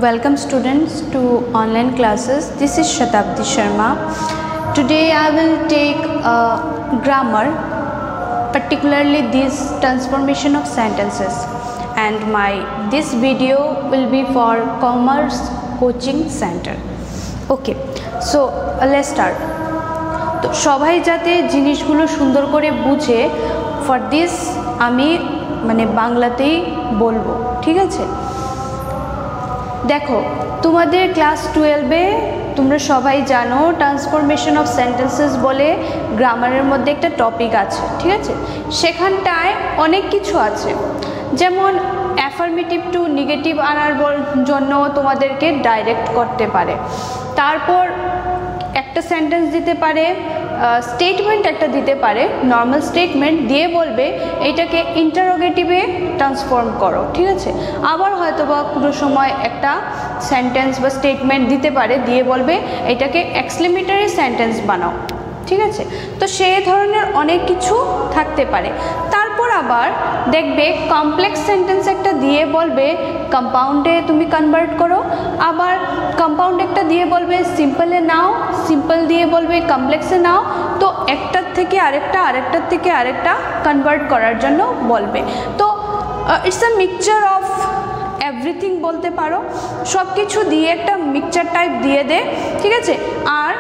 Welcome students to online classes. This is Shatabdi Sharma. Today I will take grammar, particularly this transformation of sentences, and this video will be for Commerce Coaching Center. Okay, so let's start. তো সবাই যাতে জিনিসগুলো সুন্দর করে বুঝে, for this আমি বাংলাতেই বলবো, ঠিক আছে? দেখো, তোমাদের ক্লাস 12-এ তোমরা সবাই জানো ট্রান্সফরমেশন অফ সেন্টেন্সেস বলে গ্রামারের মধ্যে একটা টপিক আছে, ঠিক আছে? সেখানটায় অনেক কিছু আছে, যেমন অ্যাফার্মেটিভ টু নেগেটিভ আনার জন্য তোমাদেরকে ডাইরেক্ট করতে পারে, তারপর একটা সেন্টেন্স দিতে পারে, স্টেটমেন্ট একটা দিতে পারে, নর্মাল স্টেটমেন্ট দিয়ে বলবে এইটাকে ইন্টারোগেটিভে ট্রান্সফর্ম করো, ঠিক আছে? আবার হয়তো বা কোনো সময় একটা সেন্টেন্স বা স্টেটমেন্ট দিতে পারে, দিয়ে বলবে এইটাকে এক্সক্লেমেটরি সেন্টেন্স বানাও, ঠিক আছে? তো সেই ধরনের অনেক কিছু থাকতে পারে। তারপর আবার দেখবে কমপ্লেক্স সেন্টেন্স একটা দিয়ে বলবে কম্পাউন্ডে তুমি কনভার্ট করো, আবার কম্পাউন্ড একটা দিয়ে বলবে সিম্পলে নাও, সিম্পল দিয়ে বলবে কমপ্লেক্সে নাও। তো একটার থেকে আরেকটা, আরেকটার থেকে আরেকটা কনভার্ট করার জন্য বলবে। তো it's a mixture of everything বলতে পারো, সব কিছু দিয়ে একটা মিক্সচার টাইপ দিয়ে দে, ঠিক আছে? আর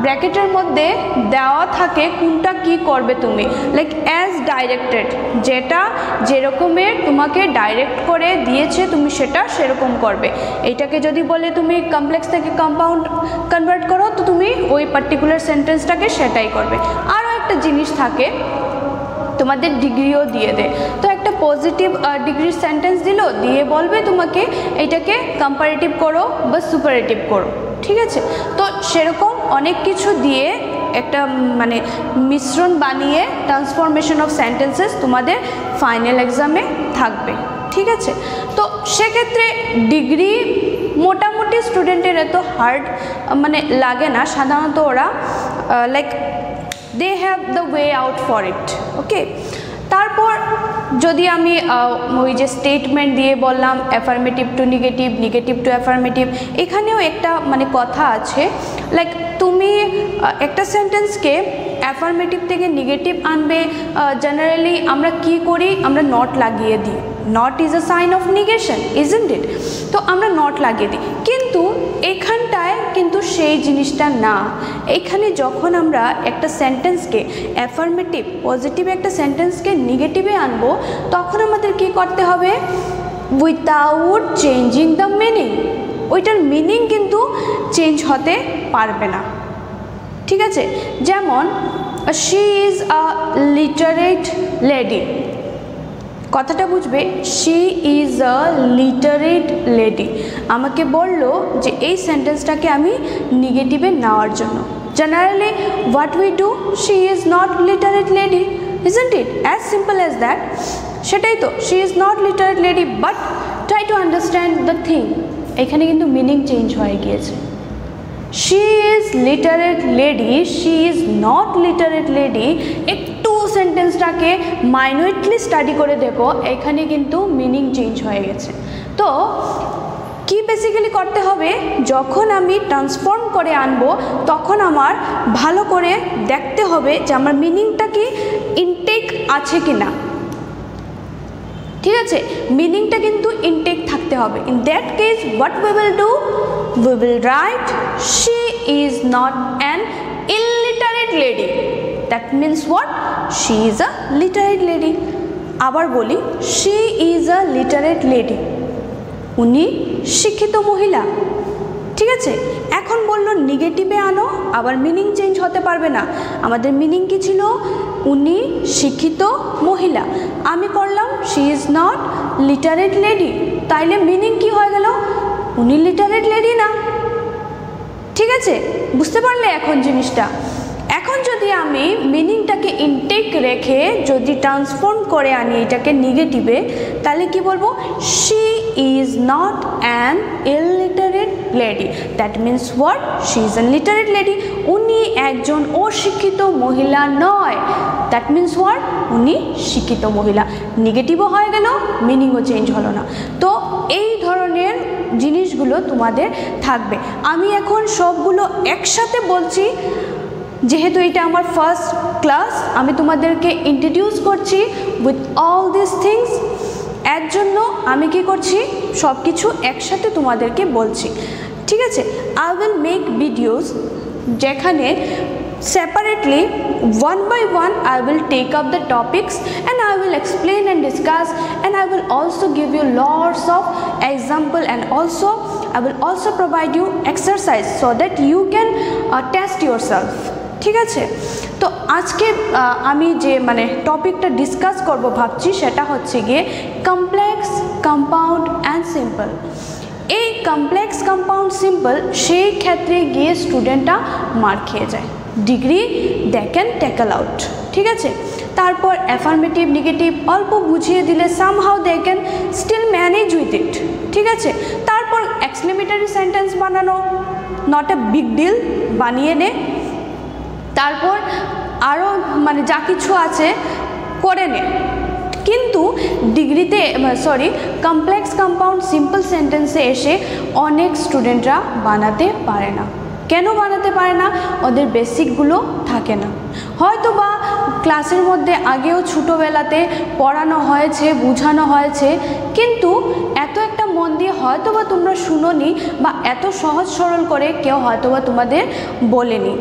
ব্র্যাকেটের মধ্যে দেওয়া থাকে কোনটা কি করবে তুমি, লাইক অ্যাজ ডাইরেক্টেড, যেটা যেরকমের তোমাকে ডাইরেক্ট করে দিয়েছে তুমি সেটা সেরকম করবে। এইটাকে যদি বলে তুমি কমপ্লেক্স থেকে কম্পাউন্ড কনভার্ট করো, তো তুমি ওই পার্টিকুলার সেন্টেন্সটাকে সেটাই করবে। আরও একটা জিনিস থাকে, তোমাদের ডিগ্রিও দিয়ে দেয়। তো একটা পজিটিভ ডিগ্রির সেন্টেন্স দিল, দিয়ে বলবে তোমাকে এইটাকে কম্পারেটিভ করো বা সুপারেটিভ করো, ঠিক আছে? তো সেরকম অনেক কিছু দিয়ে একটা মিশ্রণ বানিয়ে ট্রান্সফরমেশন অফ সেন্টেন্সেস তোমাদের ফাইনাল এক্সামে থাকবে, ঠিক আছে? তো সেক্ষেত্রে ডিগ্রি মোটামুটি স্টুডেন্টের এত হার্ড লাগে না, সাধারণত ওরা like they have the way out for it, okay? তারপর যদি আমি ওই যে স্টেটমেন্ট দিয়ে বললাম affirmative to negative, negative to affirmative, এখানেও একটা কথা আছে, লাইক তুমি একটা সেন্টেন্সকে অ্যাফার্মেটিভ থেকে নেগেটিভ আনবে, জেনারেলি আমরা কি করি, আমরা নট লাগিয়ে দিই। Not is a sign of negation, isn't it? তো আমরা নট লাগিয়ে দিই, কিন্তু এখানটায় কিন্তু সেই জিনিসটা না। এখানে যখন আমরা একটা সেন্টেন্সকে অ্যাফার্মেটিভ পজিটিভ একটা সেন্টেন্সকে নেগেটিভে আনবো, তখন আমাদের কি করতে হবে? উইথাউট চেঞ্জিং দ্য মিনিং, ওইটার মিনিং কিন্তু চেঞ্জ হতে পারবে না, ঠিক আছে? যেমন she is a literate lady, কথাটা বুঝবে, she is a literate lady. আমাকে বললো যে এই সেন্টেন্সটাকে আমি নেগেটিভে নেওয়ার জন্য। Generally what we do, she is not literate lady, isn't it? As simple as that. সেটাই তো, she is not literate lady, but try to understand the thing. এখানে কিন্তু মিনিং চেঞ্জ হয়ে গিয়েছে। She is literate lady, she is not literate lady, একটু সেন্টেন্সটাকে মাইনুটলি study করে দেখো, এখানে কিন্তু মিনিং চেঞ্জ হয়ে গেছে। তো কি বেসিক্যালি করতে হবে, যখন আমি ট্রান্সফর্ম করে আনবো, তখন আমার ভালো করে দেখতে হবে যে আমার মিনিংটা কি ইনটেক আছে কি না, ঠিক আছে? মিনিংটা কিন্তু ইনটেক থাকতে হবে। In that case what we will do, we will write she is not an illiterate lady. That means what? She is a literate lady. আবার বলি, she is a literate lady, উনি শিক্ষিত মহিলা, ঠিক আছে? এখন বললো নেগেটিভে আনো, আবার মিনিং চেঞ্জ হতে পারবে না। আমাদের মিনিং কি ছিল? উনি শিক্ষিত মহিলা। আমি করলাম she is not literate lady, তাইলে মিনিং কি হয়ে গেল? উনি লিটারেট লেডি না, ঠিক আছে? বুঝতে পারলে এখন জিনিসটা? এখন যদি আমি মিনিংটাকে ইনটেক রেখে যদি ট্রান্সফর্ম করে আনি এটাকে নেগেটিভে, তাহলে কি বলবো? She is not an illiterate lady. That means what? She is an literate lady. উনি একজন অশিক্ষিত মহিলা নয়। That means what? উনি শিক্ষিত মহিলা। নেগেটিভও হয়ে গেল, মিনিংও চেঞ্জ হলো না। তো এই ধরনের জিনিসগুলো তোমাদের থাকবে। আমি এখন সবগুলো একসাথে বলছি, যেহেতু এটা আমার ফার্স্ট ক্লাস, আমি তোমাদেরকে ইন্ট্রোডিউস করছি উইথ অল দিস থিংস। এর জন্য আমি কি করছি? সব কিছু একসাথে তোমাদেরকে বলছি, ঠিক আছে? আই উইল মেক ভিডিওস যেখানে separately one by one I will take up the topics and I will explain and discuss, and I will also give you lots of example, and also I will also provide you exercise so that you can test yourself, ঠিক আছে? তো আজকে আমি যে মানে টপিকটা discuss করব ভাবছি সেটা হচ্ছে গিয়ে কমপ্লেক্স, কম্পাউন্ড অ্যান্ড সিম্পল। এই কমপ্লেক্স, কম্পাউন্ড, সিম্পল সেই ক্ষেত্রে গিয়ে স্টুডেন্টরা মার খেয়ে যায়, degree they can tackle out, ঠিক আছে? তারপর অ্যাফার্মেটিভ, নেগেটিভ অল্প বুঝিয়ে দিলে somehow they can still manage with it, ঠিক আছে? তারপর এক্সক্লেমেটরি সেন্টেন্স বানানো, নট এ বিগ ডিল, বানিয়ে নে। তারপর আরও মানে যা কিছু আছে করে নে। কিন্তু ডিগ্রিতে কমপ্লেক্স, কম্পাউন্ড, সিম্পল সেন্টেন্সে এসে অনেক স্টুডেন্টরা বানাতে পারে না। কেন বানাতে পারে না? ওদের বেসিকগুলো থাকে না। হয়তো বা ক্লাসের মধ্যে আগেও ছোটোবেলাতে পড়ানো হয়েছে, বোঝানো হয়েছে, কিন্তু এত একটা মন দিয়ে হয়তো বা তোমরা শুনোনি, বা এত সহজ সরল করে কেউ হয়তো বা তোমাদের বলেনি,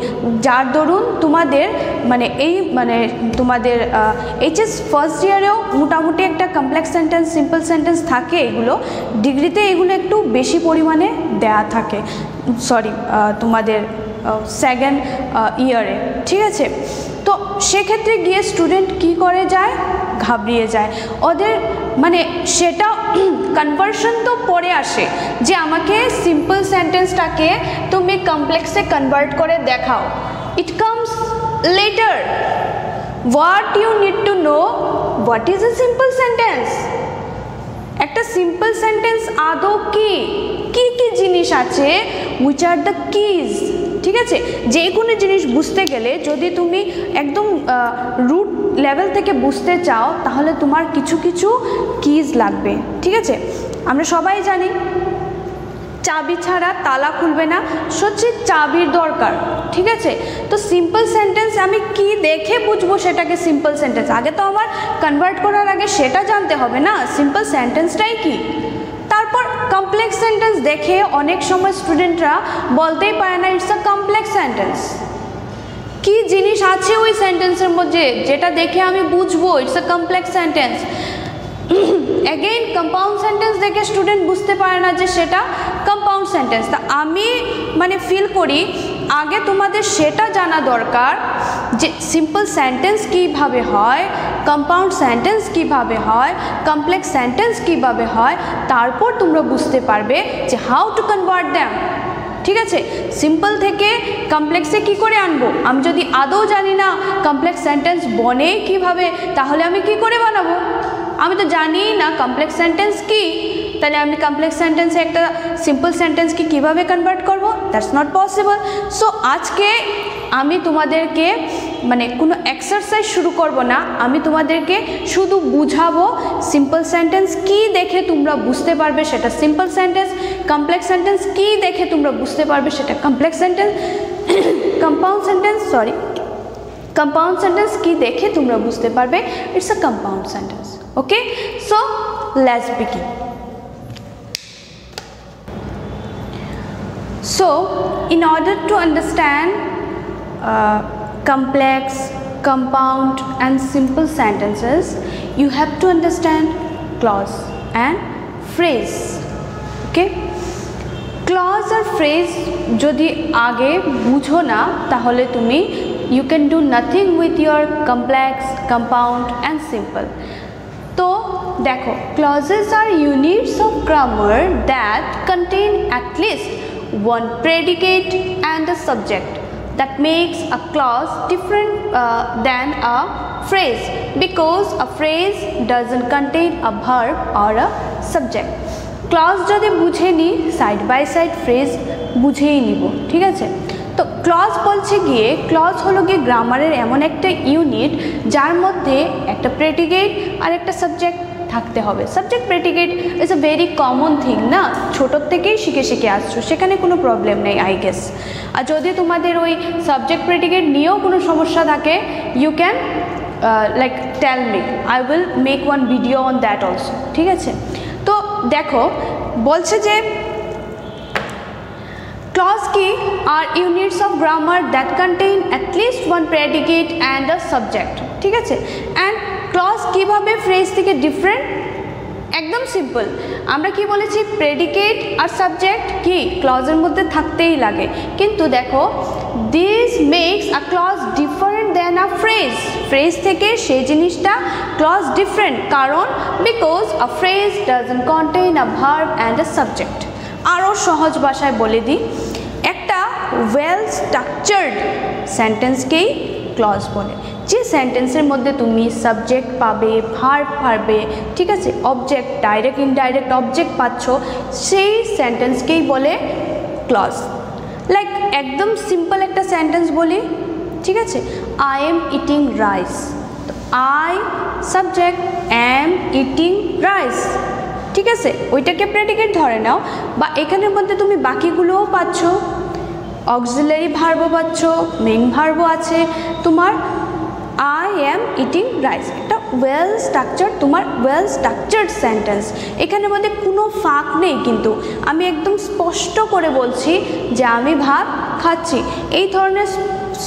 যার দরুন তোমাদের তোমাদের এইচএস ফার্স্ট ইয়ারেও মোটামুটি একটা কমপ্লেক্স সেন্টেন্স, সিম্পল সেন্টেন্স থাকে। এগুলো ডিগ্রিতে এগুলো একটু বেশি পরিমাণে দেয়া থাকে, তোমাদের সেকেন্ড ইয়ারে, ঠিক আছে? তো সেক্ষেত্রে গিয়ে স্টুডেন্ট কি করে যায়? ঘাবড়িয়ে যায়। ওদের মানে সেটা কনভার্সন তো পরে আসে, যে আমাকে সিম্পল সেন্টেন্সটাকে তুমি কমপ্লেক্সে কনভার্ট করে দেখাও। It comes later. What you need to know, what is a simple sentence? একটা সিম্পল সেন্টেন্স আদৌ কি কি কি জিনিস আছে, উইচ আর দ্য কিজ, ঠিক আছে? যে কোনো জিনিস বুঝতে গেলে যদি তুমি একদম রুট লেভেল থেকে বুঝতে চাও, তাহলে তোমার কিছু কিছু কিজ লাগবে, ঠিক আছে? আমরা সবাই জানি চাবি ছাড়া তালা খুলবে না, সত্যি চাবির দরকার, ঠিক আছে? তো সিম্পল সেন্টেন্স আমি কি দেখে বুঝবো সেটাকে সিম্পল সেন্টেন্স? আগে তো আমার কনভার্ট করার আগে সেটা জানতে হবে না, সিম্পল সেন্টেন্সটাই কি। তারপর কমপ্লেক্স সেন্টেন্স দেখে অনেক সময় স্টুডেন্টরা বলতেই পারে না ইটস আ কমপ্লেক্স সেন্টেন্স। কি জিনিস আছে ওই সেন্টেন্সের মধ্যে যেটা দেখে আমি বুঝবো it's a complex sentence? Again compound sentence দেখে স্টুডেন্ট বুঝতে পারে না যে সেটা কম্পাউন্ড সেন্টেন্স। তা আমি ফিল করি আগে তোমাদের সেটা জানা দরকার যে সিম্পল সেন্টেন্স কীভাবে হয়, কম্পাউন্ড সেন্টেন্স কীভাবে হয়, কমপ্লেক্স সেন্টেন্স কীভাবে হয়, তারপর তোমরা বুঝতে পারবে যে হাউ টু কনভার্ট দ্যাম, ঠিক আছে? সিম্পল থেকে কমপ্লেক্সে কি করে আনবো? আমি যদি আদৌ জানি না কমপ্লেক্স সেন্টেন্স বনে কীভাবে, তাহলে আমি কি করে বানাবো? আমি তো জানি না কমপ্লেক্স সেন্টেন্স কি, তাহলে আমি কমপ্লেক্স সেন্টেন্সে একটা সিম্পল সেন্টেন্সকে কীভাবে কনভার্ট করব? That's not possible. সো আজকে আমি তোমাদেরকে কোনো এক্সারসাইজ শুরু করব না, আমি তোমাদেরকে শুধু বুঝাবো সিম্পল সেন্টেন্স কি দেখে তোমরা বুঝতে পারবে সেটা সিম্পল সেন্টেন্স, কমপ্লেক্স সেন্টেন্স কি দেখে তোমরা বুঝতে পারবে সেটা কমপ্লেক্স সেন্টেন্স, কম্পাউন্ড সেন্টেন্স কি দেখে তোমরা বুঝতে পারবে it's a compound sentence. Okay, so let's begin. So in order to understand complex, compound and simple sentences, you have to understand clause and phrase. Okay, clause or phrase jodi age bujho na tahole tumi you can do nothing with your complex, compound and simple. তো দেখো, clauses are units of grammar that contain at least one predicate and a subject. that makes a clause different than a phrase, because a phrase doesn't contain a verb or a subject. Clause যদি বুঝে নিই side by side phrase বুঝেই নিব, ঠিক আছে। তো clause বলছে গিয়ে, ক্লজ হলো গিয়ে গ্রামারের এমন একটা ইউনিট যার মধ্যে একটা প্রেডিকেট আর একটা সাবজেক্ট থাকতে হবে। Subject predicate is a very common thing না, ছোটোর থেকেই শিখে শিখে আসছো, সেখানে কোনো প্রবলেম নেই আই গেস। আর যদি তোমাদের ওই সাবজেক্ট প্রেডিকেট নিয়েও কোনো সমস্যা থাকে, you can like tell me, I will make one video on that also, ঠিক আছে। তো দেখো বলছে যে ক্লজ কি are units of grammar that contain at least one predicate and a subject, ঠিক আছে। অ্যান্ড ক্লজ কীভাবে ফ্রেজ থেকে ডিফারেন্ট, একদম সিম্পল। আমরা কি বলেছি, প্রেডিকেট আর সাবজেক্ট কি ক্লজের মধ্যে থাকতেই লাগে, কিন্তু দেখো this makes a clause different than a phrase, phrase থেকে সেই জিনিসটা ক্লজ ডিফারেন্ট, কারণ because a phrase doesn't contain a verb and a subject. আরও সহজ ভাষায় বলে দিই, একটা ওয়েল স্ট্রাকচার্ড সেন্টেন্সকেই ক্লজ বলে, যে সেন্টেন্সের মধ্যে তুমি সাবজেক্ট পাবে, ভার্ব পাবে, ঠিক আছে, অবজেক্ট, ডাইরেক্ট ইনডাইরেক্ট অবজেক্ট পাচ্ছ, সেই সেন্টেন্সকেই বলে ক্লজ। লাইক একদম সিম্পল একটা সেন্টেন্স বলি, ঠিক আছে, আই এম ইটিং রাইস, তো I subject, am eating rice, ঠিক আছে, ওইটাকে প্রেডিকেট ধরে নাও। বা এখানের মধ্যে তুমি বাকিগুলোও পাচ্ছ, অক্সিলারি ভার্বও পাচ্ছ, মেইন ভার্বও আছে, তোমার আই এম ইটিং রাইস একটা ওয়েল স্ট্রাকচার্ড, তোমার ওয়েল স্ট্রাকচার্ড সেন্টেন্স। এখানের মধ্যে কোনো ফাঁক নেই, কিন্তু আমি একদম স্পষ্ট করে বলছি যে আমি ভাত খাচ্ছি। এই ধরনের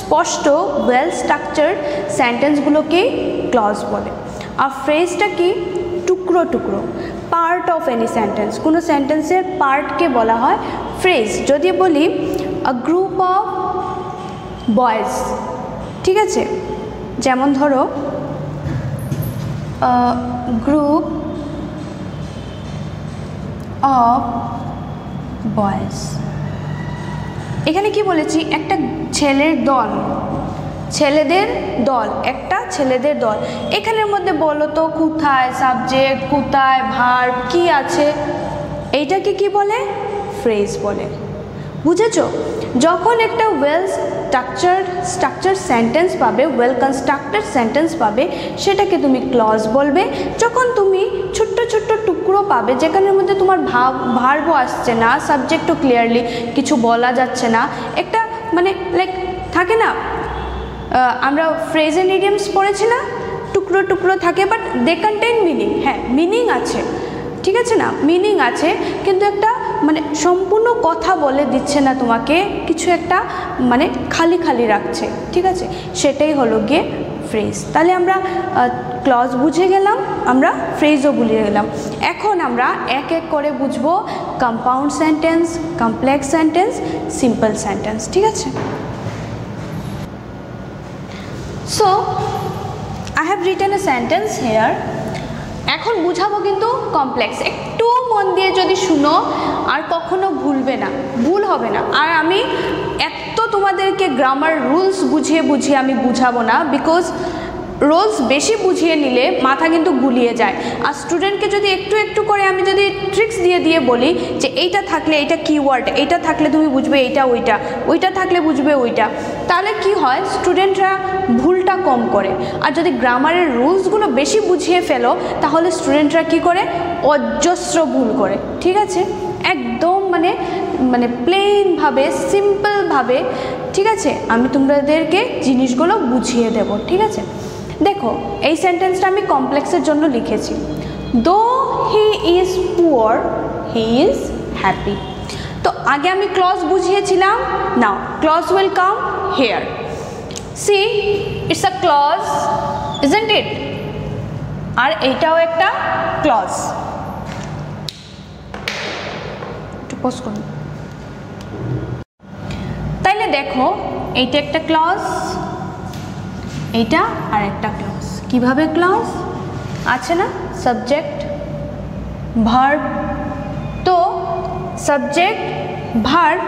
স্পষ্ট ওয়েল স্ট্রাকচার্ড সেন্টেন্সগুলোকেই ক্লজ বলে। আর ফ্রেজটা কি, টুকরো টুকরো, পার্ট অফ এনি সেন্টেন্স, কোনো সেন্টেন্সের পার্টকে বলা হয় ফ্রেজ। যদি বলি আ গ্রুপ অফ বয়েজ, ঠিক আছে, যেমন ধরো গ্রুপ অফ বয়েজ, এখানে কি বলেছি, একটা ছেলের দল, ছেলেদের দল, একটা ছেলেদের দল। এখানের মধ্যে বলো তো কোথায় সাবজেক্ট, কোথায় ভার্ব, কি আছে, এইটাকে কি বলে, ফ্রেজ বলে। বুঝেছো? যখন একটা ওয়েল স্ট্রাকচার্ড সেন্টেন্স পাবে, ওয়েল কনস্ট্রাক্টেড সেন্টেন্স পাবে, সেটাকে তুমি ক্লজ বলবে। যখন তুমি ছোট্ট ছোট্ট টুকরো পাবে যেখানের মধ্যে তোমার ভার্বও আসছে না, সাবজেক্টও ক্লিয়ারলি কিছু বলা যাচ্ছে না, একটা মানে লাইক থাকে না, আমরা ফ্রেজ এন্ড ইডিয়মস পড়েছি না, টুকরো টুকরো থাকে বাট দে কন্টেইন মিনিং, হ্যাঁ মিনিং আছে, ঠিক আছে না, মিনিং আছে, কিন্তু একটা মানে সম্পূর্ণ কথা বলে দিচ্ছে না তোমাকে, কিছু একটা মানে খালি খালি রাখছে, ঠিক আছে, সেটাই হলো গিয়ে ফ্রেজ। তাহলে আমরা ক্লজ বুঝে গেলাম, আমরা ফ্রেজও বুঝে গেলাম। এখন আমরা এক এক করে বুঝবো compound sentence, complex sentence, simple sentence, ঠিক আছে। So I have written a sentence here. এখন বুঝাবো কিন্তু কমপ্লেক্স, একটু মন দিয়ে যদি শুনো আর কখনো ভুলবে না, ভুল হবে না। আর আমি এত তোমাদেরকে গ্রামার রুলস বুঝিয়ে বুঝিয়ে আমি বুঝাবো না, বিকজ রুলস বেশি বুঝিয়ে নিলে মাথা কিন্তু গুলিয়ে যায়। আর স্টুডেন্টকে যদি একটু একটু করে আমি যদি ট্রিক্স দিয়ে দিয়ে বলি যে এইটা থাকলে এইটা কিওয়ার্ড, এইটা থাকলে তুমি বুঝবে এইটা, ওইটা, ওইটা থাকলে বুঝবে ওইটা, তাহলে কি হয়, স্টুডেন্টরা ভুলটা কম করে। আর যদি গ্রামারের রুলসগুলো বেশি বুঝিয়ে ফেলো তাহলে স্টুডেন্টরা কি করে, অজস্র ভুল করে, ঠিক আছে, একদম মানে মানে প্লেনভাবে সিম্পলভাবে, ঠিক আছে, আমি তোমাদেরকে জিনিসগুলো বুঝিয়ে দেব, ঠিক আছে। দেখো এই সেন্টেন্সটা আমি কমপ্লেক্সের জন্য লিখেছি, though he is poor he is happy. তো আগে আমি ক্লজ বুঝিয়েছিলাম, now clause will come here. See it's a clause, isn't it? আর এইটাও একটা ক্লজ, একটু পজ করুন। তাইলে দেখো এইটা একটা ক্লজ, এইটা আর একটা ক্লজ। কিভাবে ক্লজ আছে না, সাবজেক্ট ভার্ব, তো subject verb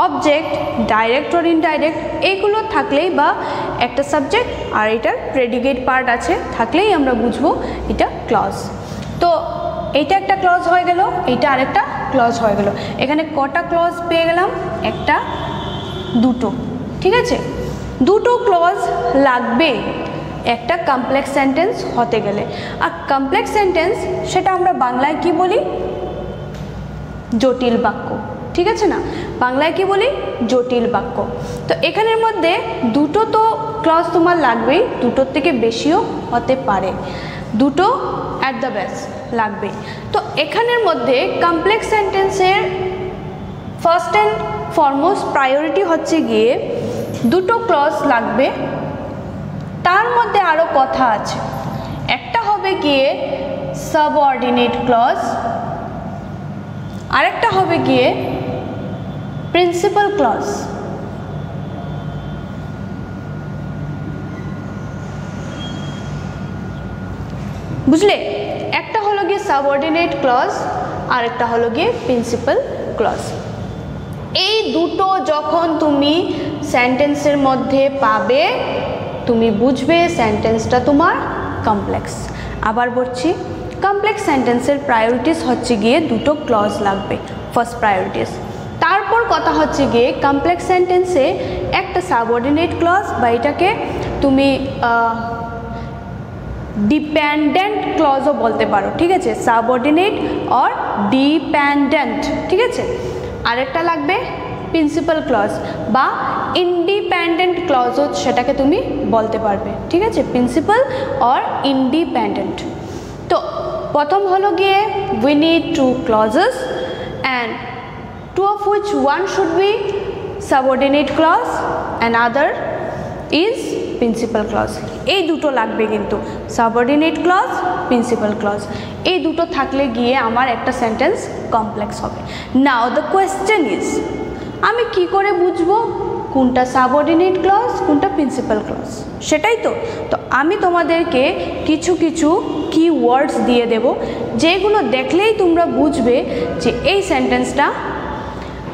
object, direct or indirect, এইগুলো থাকলেই বা একটা সাবজেক্ট আর এটার প্রেডিকেট পার্ট আছে থাকলেই আমরা বুঝবো এটা ক্লজ। তো এইটা একটা ক্লজ হয়ে গেল, এইটা আরেকটা ক্লজ হয়ে গেল। এখানে কটা ক্লজ পেয়ে গেলাম? একটা, দুটো। ঠিক আছে, দুটো ক্লজ লাগবে একটা কমপ্লেক্স সেন্টেন্স হতে গেলে। আর কমপ্লেক্স সেন্টেন্স সেটা আমরা বাংলায় কি বলি? জটিল বাক্য। ঠিক আছে না, বাংলায় কি বলি? জটিল বাক্য। তো এখানের মধ্যে দুটো তো ক্লজ তোমার লাগবেই, দুটোর থেকে বেশিও হতে পারে, দুটো অ্যাট দ্য বেস্ট লাগবে। তো এখানের মধ্যে কমপ্লেক্স সেন্টেন্সের ফার্স্ট অ্যান্ড ফরমোস্ট প্রায়োরিটি হচ্ছে গিয়ে দুটো ক্লজ লাগবে, তার মধ্যে আরও কথা আছে। একটা হবে গিয়ে সাবঅর্ডিনেট ক্লজ, আরেকটা হবে গিয়ে প্রিন্সিপাল ক্লজ। বুঝলে, একটা হলো গিয়ে সাবঅর্ডিনেট ক্লজ, আরেকটা হলো গিয়ে প্রিন্সিপাল ক্লজ। এই দুটো যখন তুমি সেন্টেন্সের মধ্যে পাবে তুমি বুঝবে সেন্টেন্সটা তোমার কমপ্লেক্স। আবার বলছি, কমপ্লেক্স সেন্টেন্সের প্রায়োরিটিস হচ্ছে গিয়ে দুটো ক্লজ লাগবে, ফার্স্ট প্রায়োরিটিস। তারপর কথা হচ্ছে গিয়ে কমপ্লেক্স সেন্টেন্সে একটা সাবঅর্ডিনেট ক্লজ বা এটাকে তুমি ডিপেন্ডেন্ট ক্লজও বলতে পারো। ঠিক আছে, সাবঅর্ডিনেট অর ডিপেন্ডেন্ট। ঠিক আছে, আরেকটা লাগবে প্রিন্সিপাল ক্লজ বা ইন্ডিপেন্ডেন্ট ক্লজও সেটাকে তুমি বলতে পারবে। ঠিক আছে, প্রিন্সিপাল অর ইন্ডিপেন্ডেন্ট। তো প্রথম হলো গিয়ে we need two clauses and two of which one should be subordinate clause and other is principal clause. এই দুটো লাগবে কিন্তু, সাবঅর্ডিনেট ক্লজ, প্রিন্সিপাল ক্লজ, এই দুটো থাকলে গিয়ে আমার একটা সেন্টেন্স কমপ্লেক্স হবে। নাও দ্য কোয়েশ্চেন ইজ, আমি কি করে বুঝবো কোনটা সাবঅর্ডিনেট ক্লজ কোনটা প্রিন্সিপাল ক্লজ? সেটাই তো। তো আমি তোমাদেরকে কিছু কিছু কিওয়ার্ডস দিয়ে দেব, যেগুলো দেখলেই তোমরা বুঝবে যে এই সেন্টেন্সটা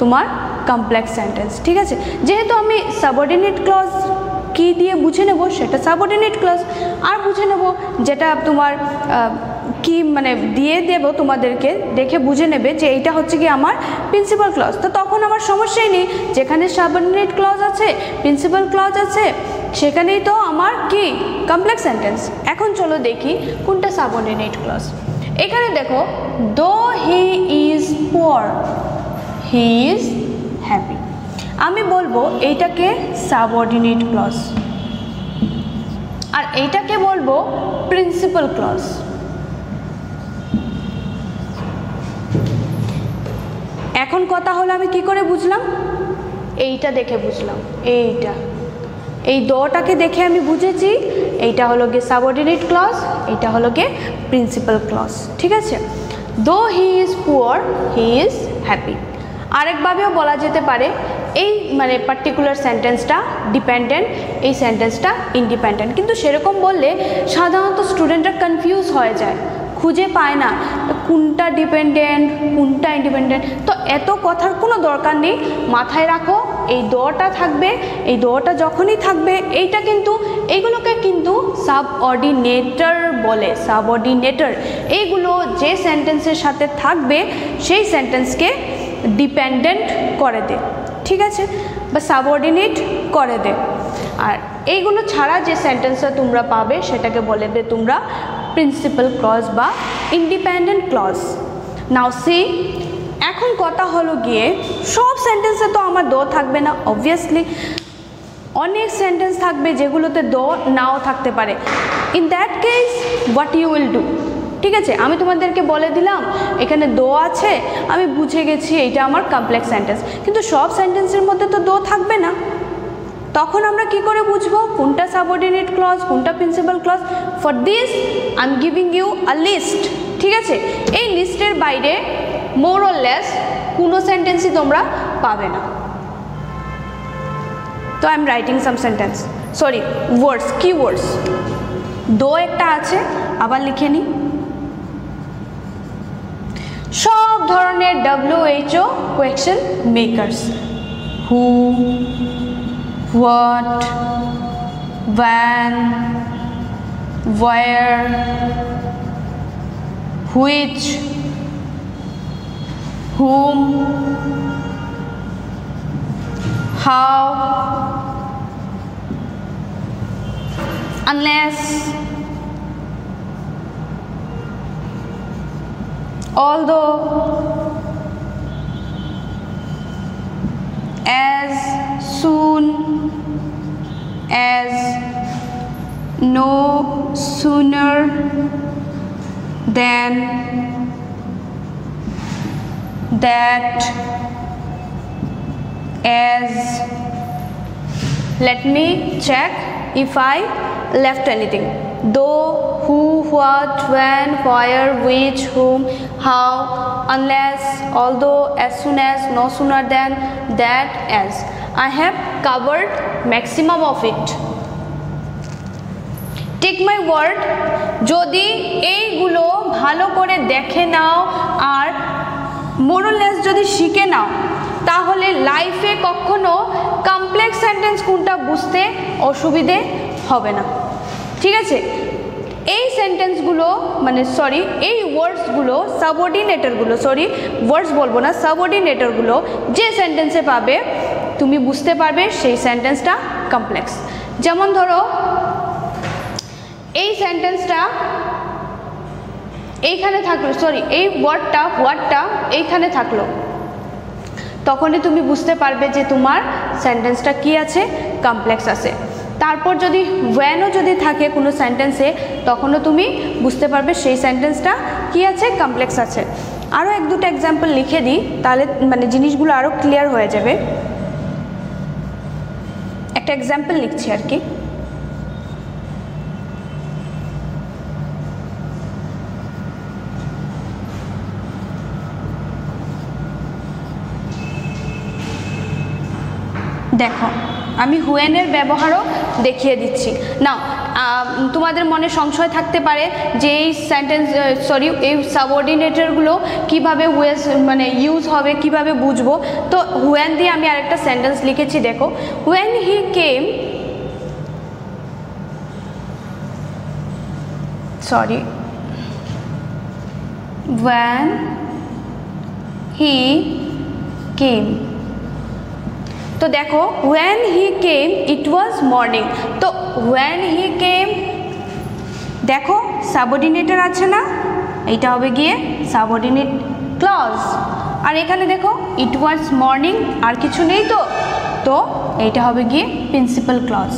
তোমার কমপ্লেক্স সেন্টেন্স। ঠিক আছে, যেহেতু আমি সাবঅর্ডিনেট ক্লজ কি দিয়ে বুঝে নেব সেটা সাবঅর্ডিনেট ক্লজ, আর বুঝে নেব যেটা তোমার কি মানে দিয়ে দেব তোমাদেরকে, দেখে বুঝে নেবে যে এইটা হচ্ছে কি আমার প্রিন্সিপাল ক্লজ। তো তখন আমার সমস্যাই নেই, যেখানে সাবঅর্ডিনেট ক্লজ আছে, প্রিন্সিপাল ক্লজ আছে, সেখানেই তো আমার কি কমপ্লেক্স সেন্টেন্স। এখন চলো দেখি কোনটা সাবঅর্ডিনেট ক্লজ। এখানে দেখো, দো he is poor he is happy. আমি বলবো এইটাকে সাবঅর্ডিনেট ক্লজ আর এইটাকে বলবো প্রিন্সিপাল ক্লজ। এখন কথা হলো আমি কি করে বুঝলাম? এইটা দেখে বুঝলাম, এইটা এই দোটাকে দেখে আমি বুঝেছি এইটা হলো গিয়ে সাবঅর্ডিনেট ক্লজ, এইটা হলো গিয়ে প্রিন্সিপাল ক্লজ। ঠিক আছে, though he is poor he is happy. আরেকভাবেও বলা যেতে পারে এই মানে পার্টিকুলার সেন্টেন্সটা ডিপেন্ডেন্ট, এই সেন্টেন্সটা ইন্ডিপেন্ডেন্ট। কিন্তু সেরকম বললে সাধারণত স্টুডেন্টরা কনফিউজ হয়ে যায়, খুঁজে পায় না কোনটা ডিপেন্ডেন্ট কোনটা ইন্ডিপেন্ডেন্ট। তো এত কথার কোনো দরকার নেই, মাথায় রাখো এই দোটা থাকবে, এই দোটা যখনই থাকবে এইটা কিন্তু এইগুলোকে কিন্তু সাবঅর্ডিনেটর বলে, সাবঅর্ডিনেটর। এইগুলো যে সেন্টেন্সের সাথে থাকবে সেই সেন্টেন্সকে ডিপেন্ডেন্ট করে দে। ঠিক আছে, বা সাবঅর্ডিনেট করে দে। আর এইগুলো ছাড়া যে সেন্টেন্সটা তোমরা পাবে সেটাকে বলে দে তোমরা প্রিন্সিপাল ক্লজ বা ইন্ডিপেন্ডেন্ট ক্লজ। নাও সি, এখন কথা হলো গিয়ে সব সেন্টেন্সে তো আমার দো থাকবে না, অবভিয়াসলি অনেক সেন্টেন্স থাকবে যেগুলোতে দো নাও থাকতে পারে। In that case what you will do? ঠিক আছে, আমি তোমাদেরকে বলে দিলাম এখানে দো আছে, আমি বুঝে গেছি এইটা আমার কমপ্লেক্স সেন্টেন্স, কিন্তু সব সেন্টেন্সের মধ্যে তো দো থাকবে না। তখন আমরা কি করে বুঝবো কোনটা সাবঅর্ডিনেট ক্লজ কোনটা principal clause? For this I am giving you a list. ঠিক আছে, এই লিস্টের বাইরে মোর অর লেস কোনো সেন্টেন্সই তোমরা পাবে না। তো I am writing some sentence, sorry words, key words. দো একটা আছে, আবার লিখে নিই। সব ধরনের WHO question makers, who, what, when, where, which, whom, how, unless, although, as soon as, no sooner than, that, as. Let me check if I left anything. Though, who, what, when, where, which, whom, how, unless, although, as soon as, no sooner than, that, as. I have covered maximum of it. Take my word, যদি এইগুলো ভালো করে দেখে নাও আর more or less যদি শিখে নাও তাহলে লাইফে কখনো কমপ্লেক্স সেন্টেন্স কোনটা বুঝতে অসুবিধে হবে না। ঠিক আছে, এই সেন্টেন্সগুলো মানে সরি এই ওয়ার্ডসগুলো সাবঅর্ডিনেটরগুলো ওয়ার্ডস বলবো না সাবঅর্ডিনেটরগুলো যে সেন্টেন্সে পাবে তুমি বুঝতে পারবে সেই সেন্টেন্সটা কমপ্লেক্স। যেমন ধরো এই সেন্টেন্সটা এইখানে থাকলো এই ওয়ার্ডটা এইখানে থাকলো তখনই তুমি বুঝতে পারবে যে তোমার সেন্টেন্সটা কি আছে কমপ্লেক্স আছে। তারপর যদি ওয়েনও যদি থাকে কোনো সেন্টেন্সে তখনও তুমি বুঝতে পারবে সেই সেন্টেন্সটা কি আছে কমপ্লেক্স আছে। আরও এক দুটো এক্সাম্পল লিখে দিই তাহলে মানে জিনিসগুলো আরও ক্লিয়ার হয়ে যাবে। একটা এক্সাম্পল লিখছি আর কি। দেখো আমি হুয়েনের ব্যবহারও দেখিয়ে দিচ্ছি না। তোমাদের মনে সংশয় থাকতে পারে যে এই সেন্টেন্স এই সাবঅর্ডিনেটরগুলো কীভাবে মানে ইউজ হবে কিভাবে বুঝবো। তো হুয়েন দিয়ে আমি আরেকটা সেন্টেন্স লিখেছি দেখো, when he came when he came। তো দেখো when he came it was morning। তো when he came দেখো সাবঅর্ডিনেটর আছে না, এইটা হবে গিয়ে সাবঅর্ডিনেট ক্লজ। আর এখানে দেখো it was morning আর কিছু নেই তো, তো এইটা হবে গিয়ে প্রিন্সিপাল ক্লজ।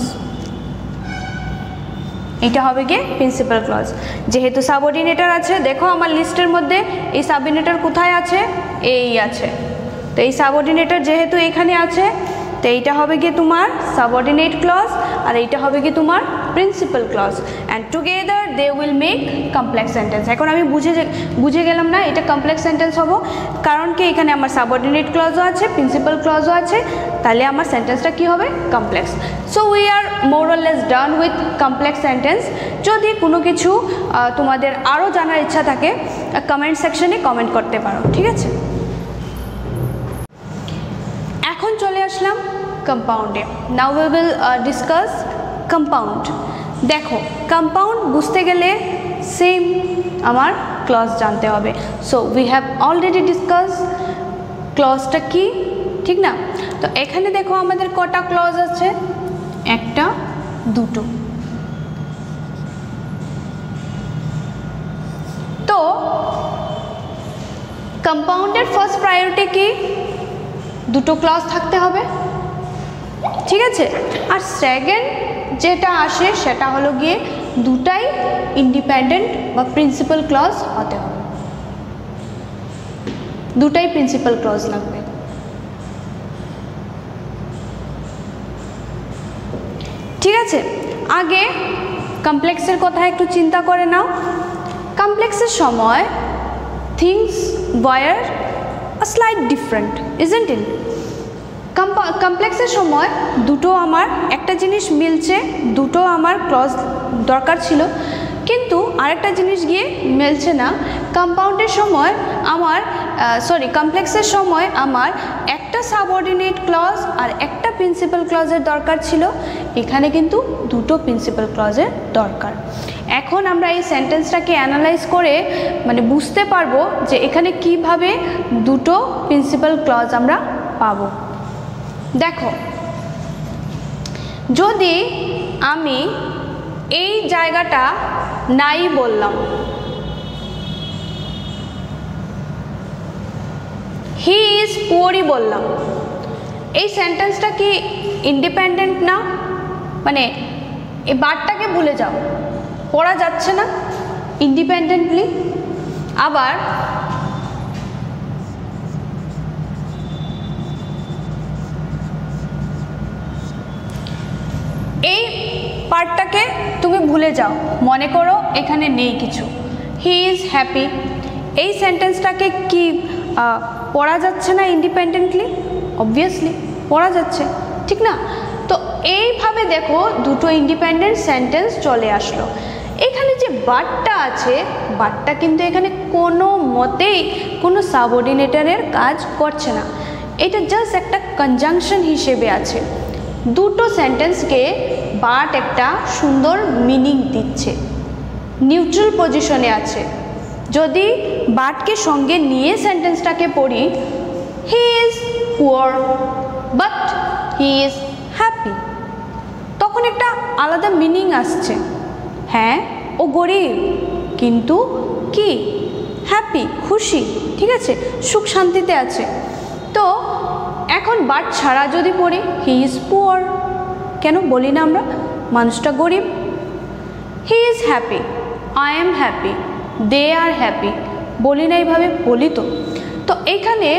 এটা হবে গিয়ে প্রিন্সিপাল ক্লজ। যেহেতু সাবঅর্ডিনেটর আছে দেখো আমার লিস্টের মধ্যে এই সাবঅর্ডিনেটর কোথায় আছে, এই আছে। তো এই সাবঅর্ডিনেটর যেহেতু এখানে আছে তো এইটা হবে গিয়ে তোমার সাবঅর্ডিনেট ক্লজ আর এইটা হবে গিয়ে তোমার principal clause and together they will make complex sentence. এখন আমি বুঝে গেলাম না এটা কমপ্লেক্স সেন্টেন্স হবো কারণ কি এখানে আমার সাবঅর্ডিনেট ক্লজও আছে প্রিন্সিপাল ক্লজও আছে, তাহলে আমার সেন্টেন্সটা কি হবে complex. So we are more or less done with complex sentence. যদি কোনো কিছু তোমাদের আরও জানার ইচ্ছা থাকে কমেন্ট সেকশনে কমেন্ট করতে পারো, ঠিক আছে। এখন চলে আসলাম কম্পাউন্ডে। Now we will discuss compound. দেখো কম্পাউন্ড বুঝতে গেলে সেম আমার ক্লজ জানতে হবে। So we have already discuss ক্লজটা কি, ঠিক না। তো এখানে দেখো আমাদের কটা ক্লজ আছে, একটা দুটো। তো কম্পাউন্ডের ফার্স্ট প্রায়োরিটি কি, দুটো ক্লজ থাকতে হবে, ঠিক আছে। আর সেকেন্ড যেটা আসে সেটা হলো গিয়ে দুটাই ইন্ডিপেন্ডেন্ট বা প্রিন্সিপাল ক্লজ হতে হবে, দুটাই প্রিন্সিপাল ক্লজ লাগবে। ঠিক আছে, আগে কমপ্লেক্সের কথা একটু চিন্তা করে নাও। কমপ্লেক্সের সময় things were a slight different, isn't it? কমপ্লেক্সের সময় দুটো আমার একটা জিনিস মিলছে, দুটো আমার ক্লজ দরকার ছিল, কিন্তু আরেকটা জিনিস গিয়ে মিলছে না। কম্পাউন্ডের সময় আমার কমপ্লেক্সের সময় আমার একটা সাবঅর্ডিনেট ক্লজ আর একটা প্রিন্সিপাল ক্লজের দরকার ছিল, এখানে কিন্তু দুটো প্রিন্সিপাল ক্লজের দরকার। এখন আমরা এই সেন্টেন্সটাকে অ্যানালাইজ করে মানে বুঝতে পারবো যে এখানে কিভাবে দুটো প্রিন্সিপাল ক্লজ আমরা পাবো। দেখো, যদি আমি এই জায়গাটা নাই বললাম, হি ইজ পুয়ারই বললাম, এই সেন্টেন্সটা কি ইন্ডিপেন্ডেন্ট না? মানে এই বারটাকে ভুলে যাও, পড়া যাচ্ছে না ইন্ডিপেন্ডেন্টলি। আবার এই পার্টটাকে তুমি ভুলে যাও, মনে করো এখানে নেই কিছু, হি ইজ হ্যাপি, এই সেন্টেন্সটাকে কি পড়া যাচ্ছে না ইন্ডিপেন্ডেন্টলি? অবভিয়াসলি পড়া যাচ্ছে, ঠিক না? তো এইভাবে দেখো দুটো ইন্ডিপেন্ডেন্ট সেন্টেন্স চলে আসলো। এখানে যে বাটটা আছে, বাটটা কিন্তু এখানে কোনো মতেই কোনো সাবঅর্ডিনেটরের কাজ করছে না, এটা জাস্ট একটা কনজাংশন হিসেবে আছে। দুটো সেন্টেন্সকে বাট একটা সুন্দর মিনিং দিচ্ছে, নিউট্রাল পজিশনে আছে। যদি বাটকে সঙ্গে নিয়ে সেন্টেন্সটাকে পড়ি, হি is poor but he is happy, তখন একটা আলাদা মিনিং আসছে। হ্যাঁ, ও গরিব কিন্তু কি হ্যাপি, খুশি, ঠিক আছে, সুখ শান্তিতে আছে। তো এখন বাট ছাড়া যদি পড়ি, হি ইজ পুয়ার, কেন বলি না আমরা মানুষটা গরিব? He is happy, I am happy, they are happy, বলি না এইভাবে? বলি তো। তো এখানে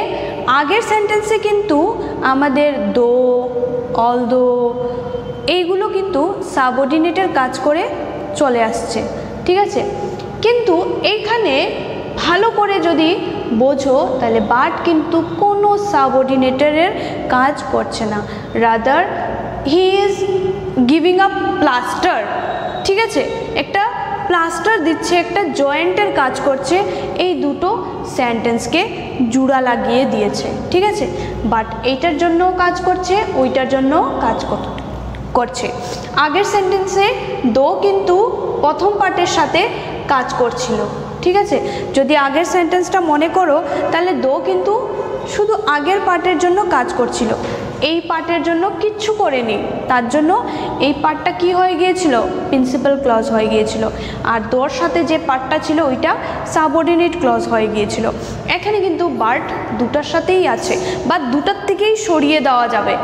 আগের সেন্টেন্সে কিন্তু আমাদের দো, অল দো এইগুলো কিন্তু সাবঅর্ডিনেটের কাজ করে চলে আসছে, ঠিক আছে। কিন্তু এইখানে ভালো করে যদি বোঝো তাহলে বাট কিন্তু কোনো সাবঅর্ডিনেটরের কাজ করছে না, rather he is giving a plaster, ঠিক আছে, একটা প্লাস্টার দিচ্ছে, একটা জয়েন্টের কাজ করছে, এই দুটো সেন্টেন্সকে জোড়া লাগিয়ে দিয়েছে, ঠিক আছে। বাট এইটার জন্যও কাজ করছে, ওইটার জন্যও কাজ করছে। আগের সেন্টেন্সে দো কিন্তু প্রথম পার্টের সাথে কাজ করছিল, ঠিক আছে। যদি আগের সেন্টেন্সটা মনে করো তাহলে দো কিন্তু শুধু আগের পার্টের জন্য কাজ করছিল, এই পার্টের জন্য কিচ্ছু করেনি, তার জন্য এই পার্টটা কি হয়ে গিয়েছিল? প্রিন্সিপাল ক্লজ হয়ে গিয়েছিল। আর দোর সাথে যে পার্টটা ছিল ওইটা সাবঅর্ডিনেট ক্লজ হয়ে গিয়েছিল। এখানে কিন্তু বার্ট দুটার সাথেই আছে, বা দুটার থেকেই সরিয়ে দেওয়া যাবে,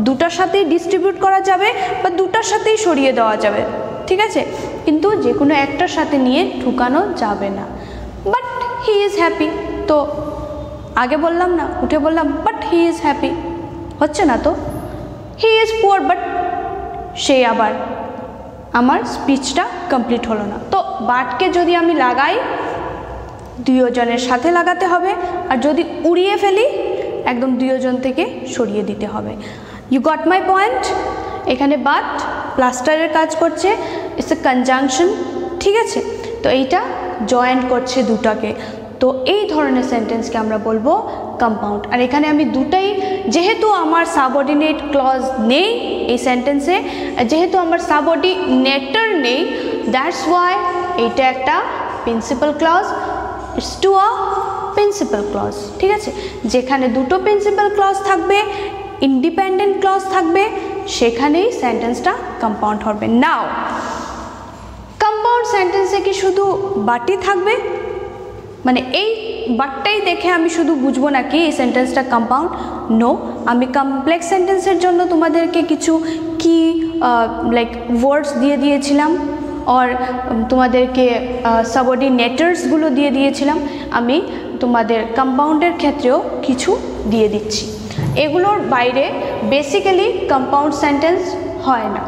দুটার সাথেই ডিস্ট্রিবিউট করা যাবে বা দুটার সাথেই সরিয়ে দেওয়া যাবে, ঠিক আছে, কিন্তু যে কোনো একটার সাথে নিয়ে ঢুকানো যাবে না। বাট হি ইজ হ্যাপি, তো আগে বললাম না, উঠে বললাম বাট হি ইজ হ্যাপি, হচ্ছে না তো। হি ইজ পুয়ার বাট, সেই আবার আমার স্পিচটা কমপ্লিট হলো না। তো বাটকে যদি আমি লাগাই দুইজনের সাথে লাগাতে হবে, আর যদি উড়িয়ে ফেলি একদম দুইজন থেকে সরিয়ে দিতে হবে। You got my point? এখানে বাট প্লাস্টারের কাজ করছে, ইটস এ কনজাংশন, ঠিক আছে। তো এইটা জয়েন্ট করছে দুটাকে, তো এই ধরনের সেন্টেন্সকে আমরা বলবো কম্পাউন্ড। আর এখানে আমি দুটাই, যেহেতু আমার সাবঅর্ডিনেট ক্লজ নেই এই সেন্টেন্সে, যেহেতু আমার সাবঅর্ডিনেটর নেই, দ্যাটস ওয়াই এইটা একটা principal clause, it's too a principal clause, ঠিক আছে। যেখানে দুটো প্রিন্সিপাল ক্লজ থাকবে, ইন্ডিপেন্ডেন্ট ক্লজ থাকবে, সেখানেই সেন্টেন্সটা কম্পাউন্ড হবে। নাও কম্পাউন্ড সেন্টেন্সে কি শুধু বাটই থাকবে? মানে এই বাটটাই দেখে আমি শুধু বুঝবো নাকি এই সেন্টেন্সটা কম্পাউন্ড? নো, আমি কমপ্লেক্স সেন্টেন্সের জন্য তোমাদেরকে কিছু কি লাইক ওয়ার্ডস দিয়ে দিয়েছিলাম, আর তোমাদেরকে সাবঅর্ডিনেটরসগুলো দিয়ে দিয়েছিলাম, আমি তোমাদের কম্পাউন্ডের ক্ষেত্রেও কিছু দিয়ে দিচ্ছি। এগুলোর বাইরে বেসিক্যালি কম্পাউন্ড সেন্টেন্স হয় না।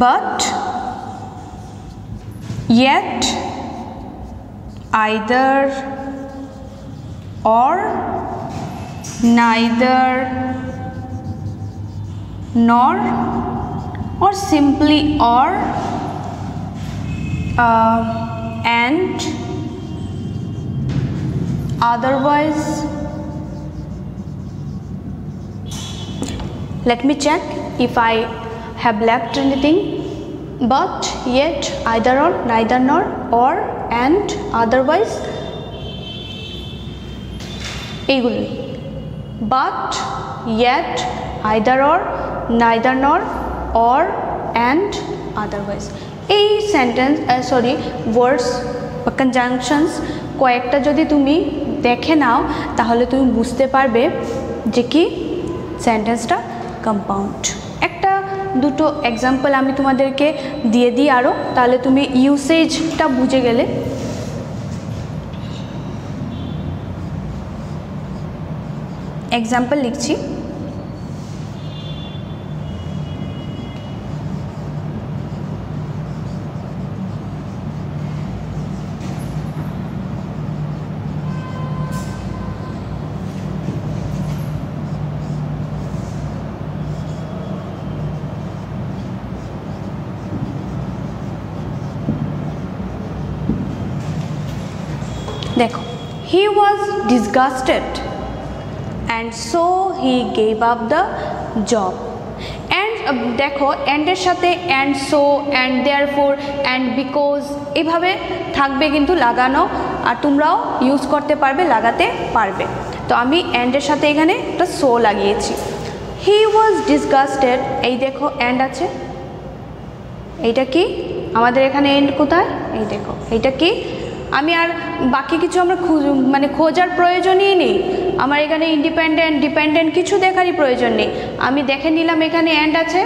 But, yet, either, or, neither, nor, or simply or, and, otherwise, Let me check if I have left anything. But, yet, either or, neither nor, or, and, otherwise, এইগুলোই। But, yet, either or, neither nor, or, and, otherwise। এই sentence ওয়ার্ডস বা conjunctions কয়েকটা যদি তুমি দেখে নাও তাহলে তুমি বুঝতে পারবে যে কি সেন্টেন্সটা কম্পাউন্ড। একটা দুটো এক্সাম্পল আমি তোমাদেরকে দিয়ে দিই আরও, তাহলে তুমি ইউসেজটা বুঝে গেলে। এক্সাম্পল লিখছি, দেখো, he was disgusted and so he gave up the job. And দেখো অ্যান্ডের সাথে and so and therefore and because এইভাবে থাকবে কিন্তু লাগানো, আর তোমরাও ইউজ করতে পারবে, লাগাতে পারবে। তো আমি অ্যান্ডের সাথে এখানে একটা সো লাগিয়েছি। he was disgusted, এই দেখো অ্যান্ড আছে, এইটা কি আমাদের এখানে এন্ড কোথায়, এই দেখো এইটা কি, আমি আর বাকি কিছু আমরা খোঁজার প্রয়োজনই নেই, আমার এখানে ইন্ডিপেন্ডেন্ট ডিপেন্ডেন্ট কিছু দেখারই প্রয়োজন নেই। আমি দেখে নিলাম এখানে অ্যান্ড আছে,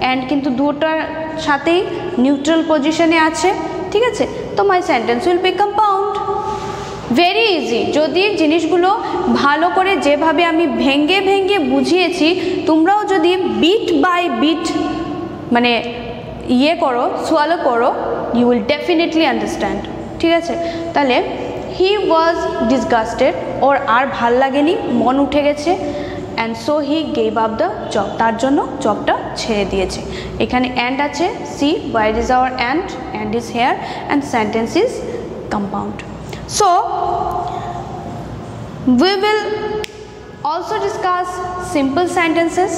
অ্যান্ড কিন্তু দুটোর সাথেই নিউট্রাল পজিশনে আছে, ঠিক আছে। তো মাই sentence will be compound. Very easy. যদি জিনিসগুলো ভালো করে যেভাবে আমি ভেঙ্গে ভেঙ্গে বুঝিয়েছি তোমরাও যদি বিট বাই বিট মানে ইয়ে করো, সোয়ালো করো, ইউ উইল ডেফিনেটলি আন্ডারস্ট্যান্ড, ঠিক আছে। তাহলে হি ওয়াজ ডিসগাস্টেড, ওর আর ভাল লাগেনি, মন উঠে গেছে, and so he gave up the job, তার জন্য জবটা ছেড়ে দিয়েছে। এখানে অ্যান্ড আছে, see where is our and is here, and sentence is compound. So we will also discuss simple sentences.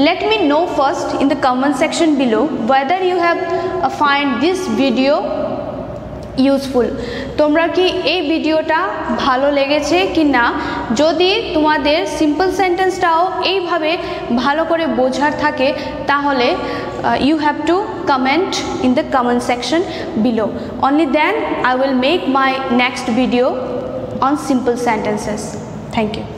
Let me know first in the comment section below whether you have find this video useful, তোমরা কি এই ভিডিওটা ভালো লেগেছে কি না। যদি তোমাদের সিম্পল সেন্টেন্সটাও এইভাবে ভালো করে বোঝার থাকে তাহলে you have to comment in the comment section below. Only then I will make my next video on simple sentences. Thank you.